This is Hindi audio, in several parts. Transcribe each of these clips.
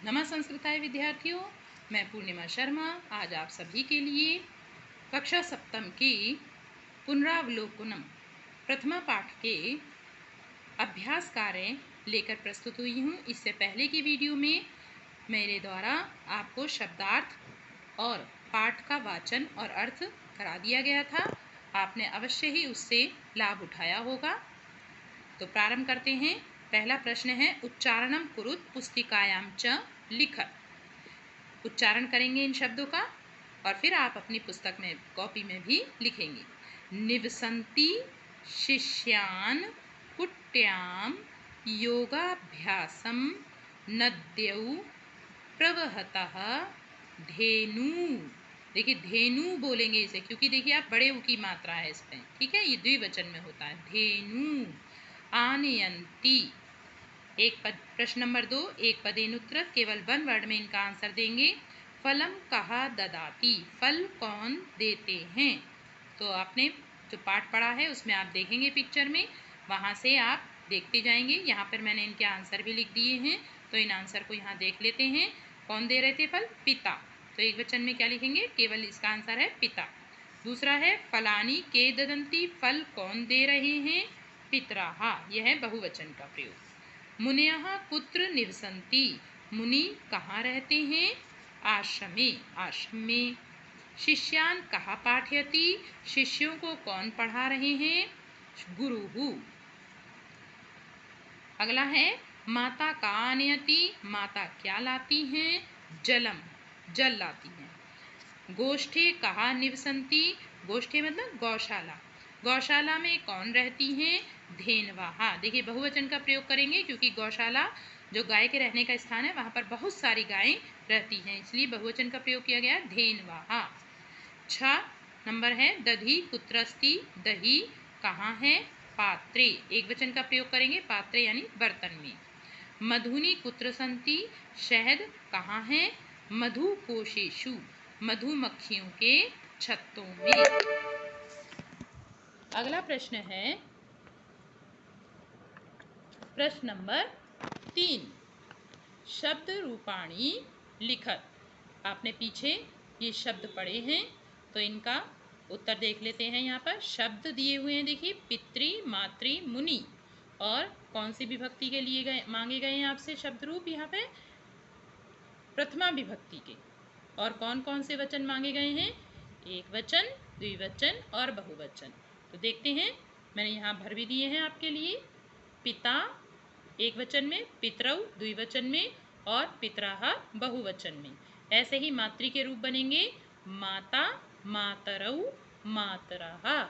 नमः संस्कृताय विद्यार्थियों, मैं पूर्णिमा शर्मा आज आप सभी के लिए कक्षा सप्तम की पुनरावलोकनम प्रथमा पाठ के अभ्यास कार्य लेकर प्रस्तुत हुई हूँ। इससे पहले की वीडियो में मेरे द्वारा आपको शब्दार्थ और पाठ का वाचन और अर्थ करा दिया गया था। आपने अवश्य ही उससे लाभ उठाया होगा। तो प्रारंभ करते हैं। पहला प्रश्न है उच्चारणम कुरुत पुस्तिकायाम च लिखत। उच्चारण करेंगे इन शब्दों का और फिर आप अपनी पुस्तक में कॉपी में भी लिखेंगे। निवसन्ति शिष्यान् कुट्याम योगाभ्यासम नद्यौ प्रवहतः धेनु। देखिए धेनु बोलेंगे इसे, क्योंकि देखिए आप बड़े ऊ की मात्रा है इसमें, ठीक है। ये द्विवचन में होता है। धेनु आनयन्ति। एक पद। प्रश्न नंबर 2 एक पदेनुत्तर, केवल वन वर्ड में इनका आंसर देंगे। फलम कहा ददाति, फल कौन देते हैं। तो आपने जो पाठ पढ़ा है उसमें आप देखेंगे पिक्चर में, वहाँ से आप देखते जाएंगे। यहाँ पर मैंने इनके आंसर भी लिख दिए हैं, तो इन आंसर को यहाँ देख लेते हैं। कौन दे रहे थे फल? पिता। तो एक वचन में क्या लिखेंगे? केवल इसका आंसर है पिता। दूसरा है फलानी के ददंती, फल कौन दे रहे हैं? पितराः। यह है बहुवचन का प्रयोग। मुनयः कुत्र निवसन्ति, मुनि कहाँ रहते हैं? आश्रमे, आश्रम में। शिष्यान् कः पाठयति, शिष्यों को कौन पढ़ा रहे हैं? गुरुः। अगला है माता का आनयति, माता क्या लाती हैं? जलम, जल लाती हैं। गोष्ठे कहाँ निवसन्ति, गोष्ठे मतलब गौशाला, गौशाला में कौन रहती हैं? धेनवाः। देखिए बहुवचन का प्रयोग करेंगे क्योंकि गौशाला जो गाय के रहने का स्थान है वहाँ पर बहुत सारी गायें रहती हैं, इसलिए बहुवचन का प्रयोग किया गया धेनवाः। 6 नंबर है दधी कुत्रस्ति, दही कहाँ है? पात्रे। एक वचन का प्रयोग करेंगे, पात्रे यानी बर्तन में। मधुनि कुत्र सन्ति, शहद कहाँ है? मधुकोशेषु, मधुमक्खियों के छत्तों में। अगला प्रश्न है प्रश्न नंबर 3 शब्द रूपाणी लिखत। आपने पीछे ये शब्द पढ़े हैं, तो इनका उत्तर देख लेते हैं। यहाँ पर शब्द दिए हुए हैं, देखिए पितृ मातृ मुनि, और कौन सी विभक्ति के लिए गए मांगे गए हैं आपसे शब्द रूप? यहाँ पे प्रथमा विभक्ति के। और कौन कौन से वचन मांगे गए हैं? एक वचन, द्विवचन और बहुवचन। तो देखते हैं, मैंने यहाँ भर भी दिए हैं आपके लिए। पिता एक वचन में, पितरौ द्विवचन में और पितराः बहुवचन में। ऐसे ही मातृ के रूप बनेंगे माता, मातरौ, मातराः।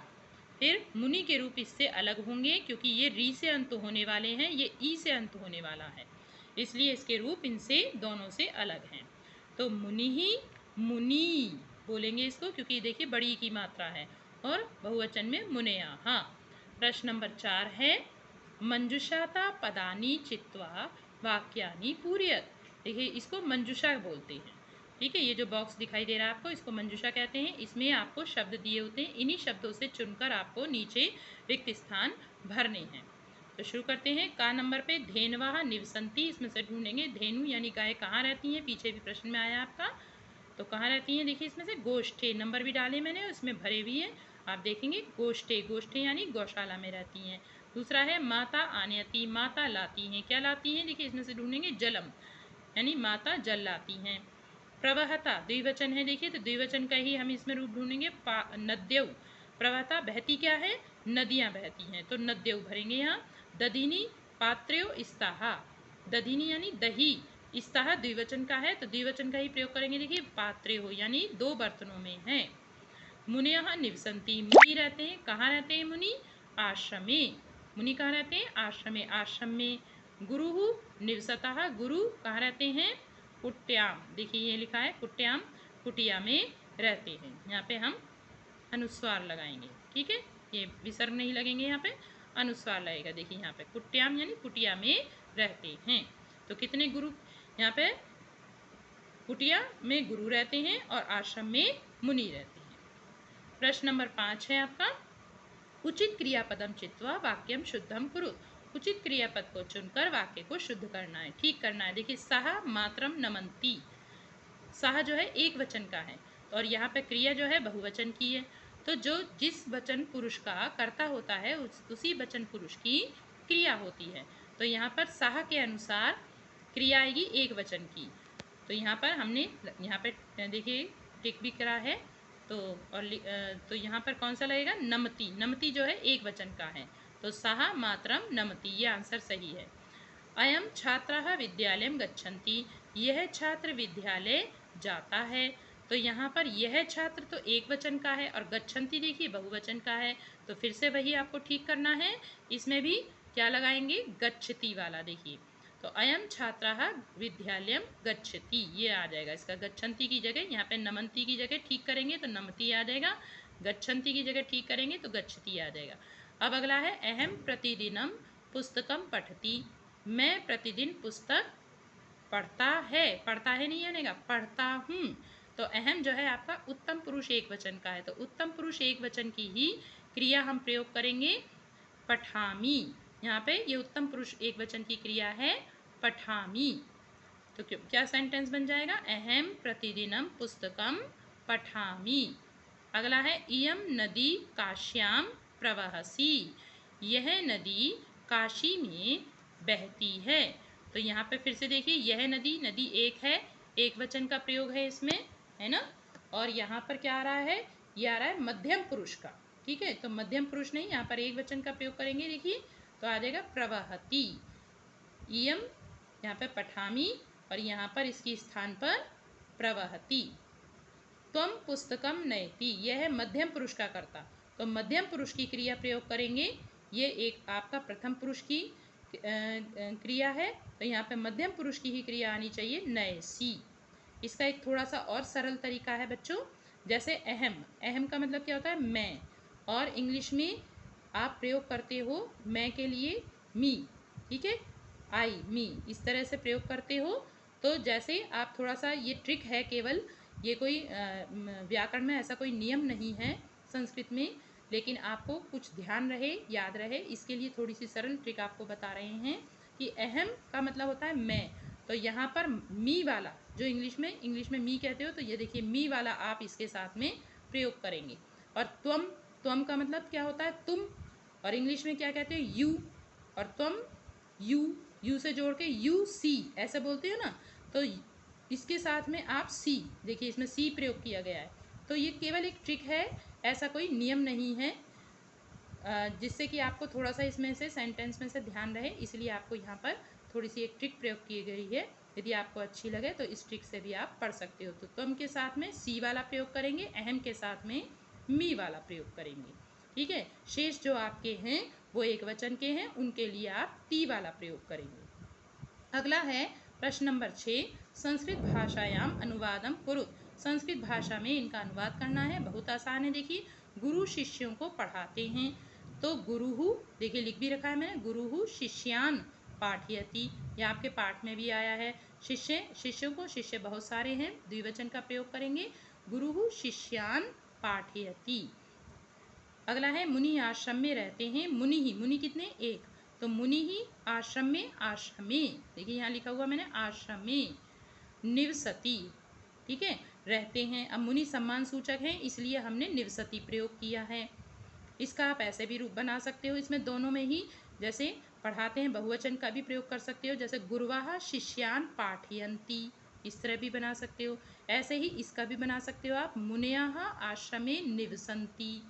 फिर मुनि के रूप इससे अलग होंगे क्योंकि ये री से अंत होने वाले हैं, ये ई से अंत होने वाला है, इसलिए इसके रूप इनसे दोनों से अलग हैं। तो मुनि ही मुनि बोलेंगे इसको, क्योंकि देखिए बड़ी की मात्रा है, और बहुवचन में मुनयाः। प्रश्न नंबर 4 है मंजुषाता पदानि चित्वा वाक्यानि पूरयत। देखिए इसको मंजुषा बोलते हैं, ठीक है। ये जो बॉक्स दिखाई दे रहा है आपको, इसको मंजुषा कहते हैं। इसमें आपको शब्द दिए होते हैं, इन्हीं शब्दों से चुनकर आपको नीचे रिक्त स्थान भरने हैं। तो शुरू करते हैं। का नंबर पे धेनवाः निवसन्ति, इसमें से ढूंढेंगे धेनु यानी गाय कहाँ रहती हैं। पीछे भी प्रश्न में आया आपका, तो कहाँ रहती हैं? देखिए इसमें से गोष्ठे, नंबर भी डाले मैंने, उसमें भरे भी हैं, आप देखेंगे गोष्ठे, गोष्ठे यानी गौशाला में रहती हैं। दूसरा है माता आनयति, माता लाती हैं, क्या लाती हैं? देखिए इसमें से ढूंढेंगे जलम यानी माता जल लाती हैं। प्रवहता द्विवचन है, देखिए तो द्विवचन का ही हम इसमें रूप ढूंढेंगे। नद्यौ, प्रवहता बहती क्या है? नदियाँ बहती हैं, तो नद्यौ भरेंगे यहाँ। दधिनी पात्र्यो स्तः, दधिनी यानी दही, स्तः द्विवचन का है, तो द्विवचन का ही प्रयोग करेंगे। देखिए पात्रे हो यानी 2 बर्तनों में है। मुनयः निवसन्ति, मुनि रहते हैं, कहाँ रहते हैं मुनि? आश्रमे। मुनि कहाँ रहते हैं? आश्रमे, आश्रम में। गुरुः निवसतः, गुरु कहाँ रहते हैं? कुट्याम, देखिए ये लिखा है कुट्याम, कुटिया में रहते हैं। यहाँ पे हम अनुस्वार लगाएंगे, ठीक है, ये विसर्ग नहीं लगेंगे, यहाँ पे अनुस्वार लगेगा। देखिए यहाँ पे कुट्याम यानी कुटिया में रहते हैं। तो कितने गुरु यहाँ पे? कुटिया में गुरु रहते हैं और आश्रम में मुनि रहते हैं। प्रश्न नंबर 5 है आपका उचित क्रियापदम चित्वा वाक्यम शुद्धम कुरु। उचित क्रियापद को चुनकर वाक्य को शुद्ध करना है, ठीक करना है। देखिए सह मात्रम नमन्ति, सह जो है एक वचन का है और यहाँ पे क्रिया जो है बहुवचन की है। तो जो जिस वचन पुरुष का कर्ता होता है उसी वचन पुरुष की क्रिया होती है। तो यहाँ पर सह के अनुसार क्रिया आएगी एक वचन की। तो यहाँ पर हमने यहाँ पे देखिए टिक भी करा है। तो यहाँ पर कौन सा लगेगा, नमति। नमति जो है एक वचन का है, तो सह मात्रम नमति, ये आंसर सही है। अयम छात्रः विद्यालयं गच्छन्ति, यह छात्र विद्यालय जाता है। तो यहाँ पर यह छात्र तो एक वचन का है और गच्छन्ति देखिए बहुवचन का है। तो फिर से वही आपको ठीक करना है, इसमें भी क्या लगाएंगे, गच्छति वाला। देखिए तो अयम छात्रः विद्यालयं गच्छति, ये आ जाएगा। इसका गच्छन्ति की जगह यहाँ पे नमन्ति की जगह ठीक करेंगे तो नमति आ जाएगा, गच्छन्ति की जगह ठीक करेंगे तो गच्छति आ जाएगा। अब अगला है अहम प्रतिदिनम पुस्तकम पठति, मैं प्रतिदिन पुस्तक पढ़ता है नहीं आनेगा, पढ़ता हूँ। तो अहम जो है आपका उत्तम पुरुष एक वचन का है, तो उत्तम पुरुष एक वचन की ही क्रिया हम प्रयोग करेंगे पठामी। यहाँ पे ये उत्तम पुरुष एक वचन की क्रिया है पठामी। तो क्या सेंटेंस बन जाएगा, अहम प्रतिदिनम पुस्तकम पठामी। अगला है इयम नदी काश्याम प्रवहसी, यह नदी काशी में बहती है। तो यहाँ पे फिर से देखिए यह नदी, नदी एक है, एक वचन का प्रयोग है इसमें, है ना। और यहाँ पर क्या आ रहा है, ये आ रहा है मध्यम पुरुष का, ठीक है। तो मध्यम पुरुष नहीं, यहाँ पर एक वचन का प्रयोग करेंगे। देखिए तो आ जाएगा प्रवहति, इयम यहाँ पे पठामी और यहाँ पर इसकी स्थान पर प्रवहति। त्वम पुस्तकम नयति, यह है मध्यम पुरुष का कर्ता, तो मध्यम पुरुष की क्रिया प्रयोग करेंगे। ये एक आपका प्रथम पुरुष की क्रिया है, तो यहाँ पे मध्यम पुरुष की ही क्रिया आनी चाहिए नयसी। इसका एक थोड़ा सा और सरल तरीका है बच्चों, जैसे अहम, अहम का मतलब क्या होता है मैं, और इंग्लिश में आप प्रयोग करते हो मैं के लिए मी, ठीक है, आई मी, इस तरह से प्रयोग करते हो। तो जैसे आप थोड़ा सा, ये ट्रिक है केवल, ये कोई व्याकरण में ऐसा कोई नियम नहीं है संस्कृत में, लेकिन आपको कुछ ध्यान रहे, याद रहे, इसके लिए थोड़ी सी सरल ट्रिक आपको बता रहे हैं कि अहम का मतलब होता है मैं, तो यहाँ पर मी वाला जो इंग्लिश में मी कहते हो, तो ये देखिए मी वाला आप इसके साथ में प्रयोग करेंगे। और त्वम, त्वम का मतलब क्या होता है तुम, और इंग्लिश में क्या कहते हो यू, और त्वम यू, यू से जोड़ के यू सी ऐसे बोलते हो ना, तो इसके साथ में आप सी, देखिए इसमें सी प्रयोग किया गया है। तो ये केवल एक ट्रिक है, ऐसा कोई नियम नहीं है, जिससे कि आपको थोड़ा सा इसमें से सेंटेंस में से ध्यान रहे, इसलिए आपको यहाँ पर थोड़ी सी एक ट्रिक प्रयोग की गई है। यदि आपको अच्छी लगे तो इस ट्रिक से भी आप पढ़ सकते हो। तो तुम के साथ में सी वाला प्रयोग करेंगे, अहम के साथ में मी वाला प्रयोग करेंगे, ठीक है। शेष जो आपके हैं वो एक वचन के हैं, उनके लिए आप टी वाला प्रयोग करेंगे। अगला है प्रश्न नंबर 6, संस्कृत भाषायाम अनुवादम कुरु, संस्कृत भाषा में इनका अनुवाद करना है। बहुत आसान है, देखिए गुरु शिष्यों को पढ़ाते हैं, तो गुरुहु देखिए लिख भी रखा है मैंने, गुरुहु शिष्यान पाठयति, यह आपके पाठ में भी आया है। शिष्य, शिष्यों को, शिष्य बहुत सारे हैं, द्विवचन का प्रयोग करेंगे, गुरुहु शिष्यान पाठयति। अगला है मुनि आश्रम में रहते हैं, मुनि ही, मुनि कितने, एक, तो मुनि ही आश्रम में, आश्रमे, देखिए यहाँ लिखा हुआ मैंने आश्रमे, निवसति, ठीक है, रहते हैं। अब मुनि सम्मान सूचक है, इसलिए हमने निवसति प्रयोग किया है। इसका आप ऐसे भी रूप बना सकते हो, इसमें दोनों में ही, जैसे पढ़ाते हैं बहुवचन का भी प्रयोग कर सकते हो, जैसे गुरुवाह शिष्यान पाठयन्ति, इस तरह भी बना सकते हो। ऐसे ही इसका भी बना सकते हो आप, मुनयः आश्रमे निवसन्ति,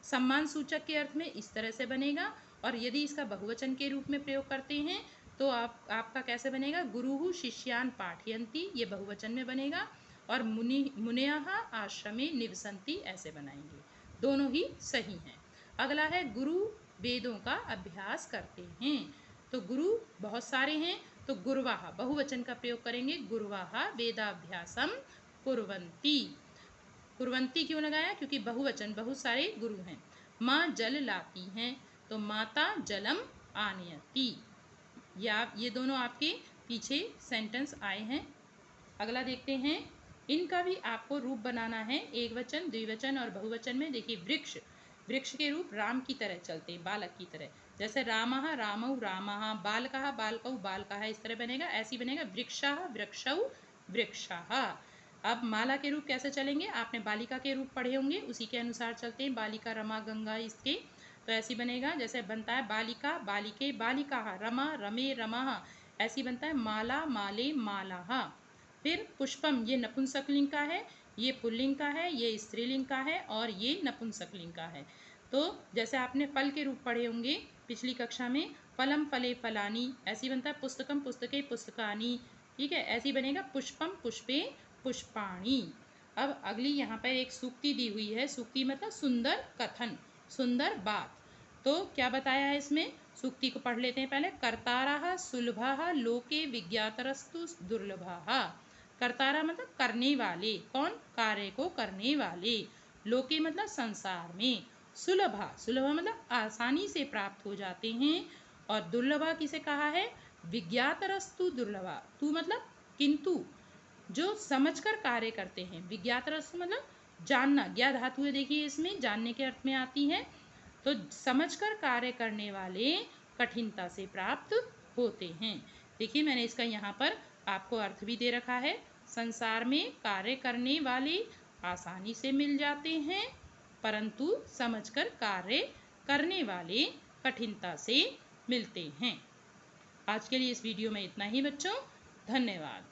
सम्मान सूचक के अर्थ में इस तरह से बनेगा। और यदि इसका बहुवचन के रूप में प्रयोग करते हैं तो आपका कैसे बनेगा, गुरुहु शिष्यान पाठयन्ति, ये बहुवचन में बनेगा, और मुनयः आश्रमे निवसन्ति ऐसे बनाएंगे, दोनों ही सही हैं। अगला है गुरु वेदों का अभ्यास करते हैं, तो गुरु बहुत सारे हैं, तो गुरुवाह बहुवचन का प्रयोग करेंगे, गुरुवाह वेदाभ्यासम कुर्वन्ति, कुर्वन्ति क्यों लगाया, क्योंकि बहुवचन, बहुत सारे गुरु हैं। माँ जल लाती हैं, तो माता जलम आनयति, या ये दोनों आपके पीछे सेंटेंस आए हैं। अगला देखते हैं, इनका भी आपको रूप बनाना है, एक वचन, द्विवचन और बहुवचन में। देखिए वृक्ष, वृक्ष के रूप राम की तरह चलते हैं, बालक की तरह। जैसे रामः रामौ रामः, बालकः बालकौ बालकः, इस तरह बनेगा। ऐसी बनेगा वृक्षः वृक्षौ वृक्षः। अब माला के रूप कैसे चलेंगे, आपने बालिका के रूप पढ़े होंगे, उसी के अनुसार चलते हैं। बालिका रमा गंगा इसके, तो ऐसी बनेगा। जैसे बनता है बालिका बालिके बालिकाः, रमा रमे रमः, ऐसी बनता है माला माले मालाः। फिर पुष्पम, ये नपुंसकलिंग का है, ये पुल्लिंग का है, ये स्त्रीलिंग का है और ये नपुंसकलिंग का है। तो जैसे आपने फल के रूप पढ़े होंगे पिछली कक्षा में, फलम फले फलानी, ऐसी बनता है। पुस्तकम पुस्तके पुस्तकानी, ठीक है, ऐसी बनेगा। पुष्पम पुष्पे पुष्पाणी। अब अगली यहाँ पर एक सूक्ति दी हुई है। सूक्ति मतलब सुंदर कथन, सुंदर बात। तो क्या बताया है इसमें, सूक्ति को पढ़ लेते हैं पहले। कर्तारः सुलभः लोके विज्ञातरस्तु दुर्लभः। कर्तारा मतलब करने वाले, कौन, कार्य को करने वाले। लोके मतलब संसार में। सुलभा, सुलभा मतलब आसानी से प्राप्त हो जाते हैं। और दुर्लभा किसे कहा है, विज्ञातरस्तु दुर्लभा, तू मतलब किंतु, जो समझकर कार्य करते हैं। विज्ञातरस्तु मतलब जानना, ज्ञा धातु है देखिए इसमें, जानने के अर्थ में आती है। तो समझकर कार्य करने वाले कठिनता से प्राप्त होते हैं। देखिए मैंने इसका यहाँ पर आपको अर्थ भी दे रखा है। संसार में कार्य करने वाले आसानी से मिल जाते हैं, परंतु समझकर कार्य करने वाले कठिनता से मिलते हैं। आज के लिए इस वीडियो में इतना ही बच्चों, धन्यवाद।